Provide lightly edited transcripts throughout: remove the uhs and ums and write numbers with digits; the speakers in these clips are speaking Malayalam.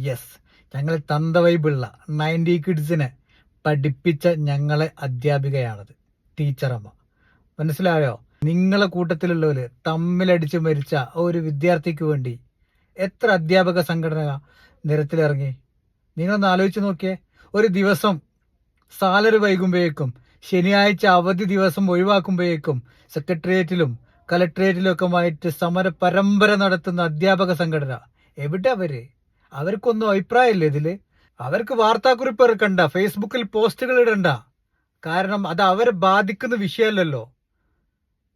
യെസ്, ഞങ്ങൾ തന്തവൈബുള്ള 90 കിഡ്സിനെ പഠിപ്പിച്ച ഞങ്ങളെ അധ്യാപികയാണത്, ടീച്ചറമ്മ. മനസ്സിലായോ? നിങ്ങളെ കൂട്ടത്തിലുള്ളവര് തമ്മിലടിച്ച് മരിച്ച ഒരു വിദ്യാർത്ഥിക്ക് വേണ്ടി എത്ര അധ്യാപക സംഘടന നിരത്തിലിറങ്ങി? നിങ്ങളൊന്ന് ആലോചിച്ച് നോക്കിയേ. ഒരു ദിവസം സാലറി വൈകുമ്പോഴേക്കും, ശനിയാഴ്ച അവധി ദിവസം ഒഴിവാക്കുമ്പോഴേക്കും സെക്രട്ടേറിയറ്റിലും കലക്ട്രേറ്റിലും ഒക്കെ ആയിട്ട് സമര പരമ്പര നടത്തുന്ന അധ്യാപക സംഘടന എവിടെ അവര്? അവർക്കൊന്നും അഭിപ്രായമില്ല ഇതില്. അവർക്ക് വാർത്താക്കുറിപ്പ് ഇറക്കണ്ട, ഫേസ്ബുക്കിൽ പോസ്റ്റുകൾ ഇടണ്ട. കാരണം അത് അവരെ ബാധിക്കുന്ന വിഷയമല്ലല്ലോ.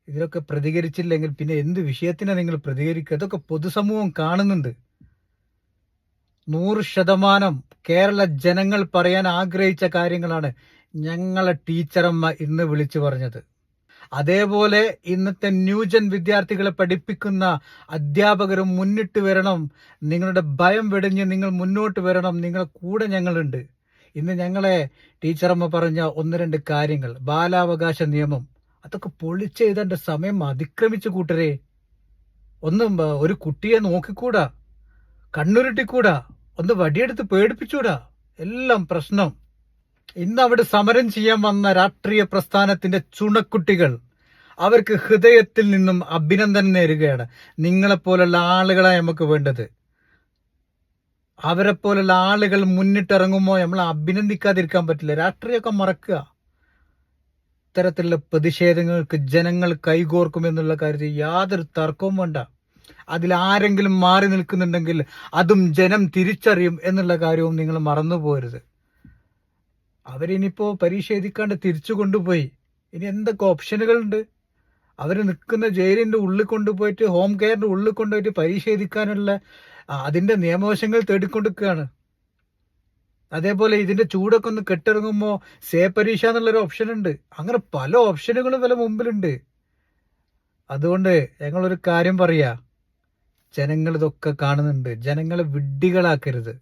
ഇതിലൊക്കെ പ്രതികരിച്ചില്ലെങ്കിൽ പിന്നെ എന്ത് വിഷയത്തിനാ നിങ്ങൾ പ്രതികരിക്കുക? ഇതൊക്കെ പൊതുസമൂഹം കാണുന്നുണ്ട്. 100% കേരള ജനങ്ങൾ പറയാൻ ആഗ്രഹിച്ച കാര്യങ്ങളാണ് ഞങ്ങളെ ടീച്ചറമ്മ ഇന്ന് വിളിച്ചു പറഞ്ഞത്. അതേപോലെ ഇന്നത്തെ ന്യൂജൻ വിദ്യാർത്ഥികളെ പഠിപ്പിക്കുന്ന അധ്യാപകരും മുന്നിട്ട് വരണം. നിങ്ങളുടെ ഭയം വെടിഞ്ഞ് നിങ്ങൾ മുന്നോട്ട് വരണം. നിങ്ങളുടെ കൂടെ ഞങ്ങളുണ്ട്. ഇന്ന് ഞങ്ങളെ ടീച്ചറമ്മ പറഞ്ഞ 1-2 കാര്യങ്ങൾ, ബാലാവകാശ നിയമം, അതൊക്കെ പൊളിച്ചെഴുതേണ്ട സമയം അതിക്രമിച്ചു കൂട്ടരെ. ഒന്നും ഒരു കുട്ടിയെ നോക്കിക്കൂടാ, കണ്ണുരുട്ടിക്കൂടാ, ഒന്ന് വടിയെടുത്ത് പേടിപ്പിച്ചൂടാ. എല്ലാം പ്രശ്നം. ഇന്ന് അവിടെ സമരം ചെയ്യാൻ വന്ന രാഷ്ട്രീയ പ്രസ്ഥാനത്തിന്റെ ചുണക്കുട്ടികൾ, അവർക്ക് ഹൃദയത്തിൽ നിന്നും അഭിനന്ദനം നേരുകയാണ്. നിങ്ങളെപ്പോലുള്ള ആളുകളാണ് നമുക്ക് വേണ്ടത്. അവരെ പോലുള്ള ആളുകൾ മുന്നിട്ടിറങ്ങുമ്പോൾ നമ്മൾ അഭിനന്ദിക്കാതിരിക്കാൻ പറ്റില്ല. രാഷ്ട്രീയമൊക്കെ മറക്കുക. ഇത്തരത്തിലുള്ള പ്രതിഷേധങ്ങൾക്ക് ജനങ്ങൾ കൈകോർക്കുമെന്നുള്ള കാര്യത്തിൽ യാതൊരു തർക്കവും വേണ്ട. അതിൽ ആരെങ്കിലും മാറി നിൽക്കുന്നുണ്ടെങ്കിൽ അതും ജനം തിരിച്ചറിയും എന്നുള്ള കാര്യവും നിങ്ങൾ മറന്നു പോരുത്. അവരിനിപ്പോ പരീക്ഷ എഴുതിക്കാണ്ട് തിരിച്ചു കൊണ്ടുപോയി. ഇനി എന്തൊക്കെ ഓപ്ഷനുകളുണ്ട്? അവർ നിൽക്കുന്ന ജയിലിന്റെ ഉള്ളിൽ കൊണ്ടുപോയിട്ട്, ഹോം കെയറിന്റെ ഉള്ളിൽ കൊണ്ടുപോയിട്ട് പരീക്ഷ എഴുതിക്കാനുള്ള അതിന്റെ നിയമവശങ്ങൾ തേടിക്കൊടുക്കുകയാണ്. അതേപോലെ ഇതിന്റെ ചൂടൊക്കെ ഒന്ന് കെട്ടിറങ്ങുമ്പോ സേ പരീക്ഷ എന്നുള്ളൊരു ഓപ്ഷൻ ഉണ്ട്. അങ്ങനെ പല ഓപ്ഷനുകളും വില മുമ്പിലുണ്ട്. അതുകൊണ്ട് ഞങ്ങളൊരു കാര്യം പറയാ, ജനങ്ങൾ ഇതൊക്കെ കാണുന്നുണ്ട്. ജനങ്ങളെ വിഡ്ഢികളാക്കരുത്.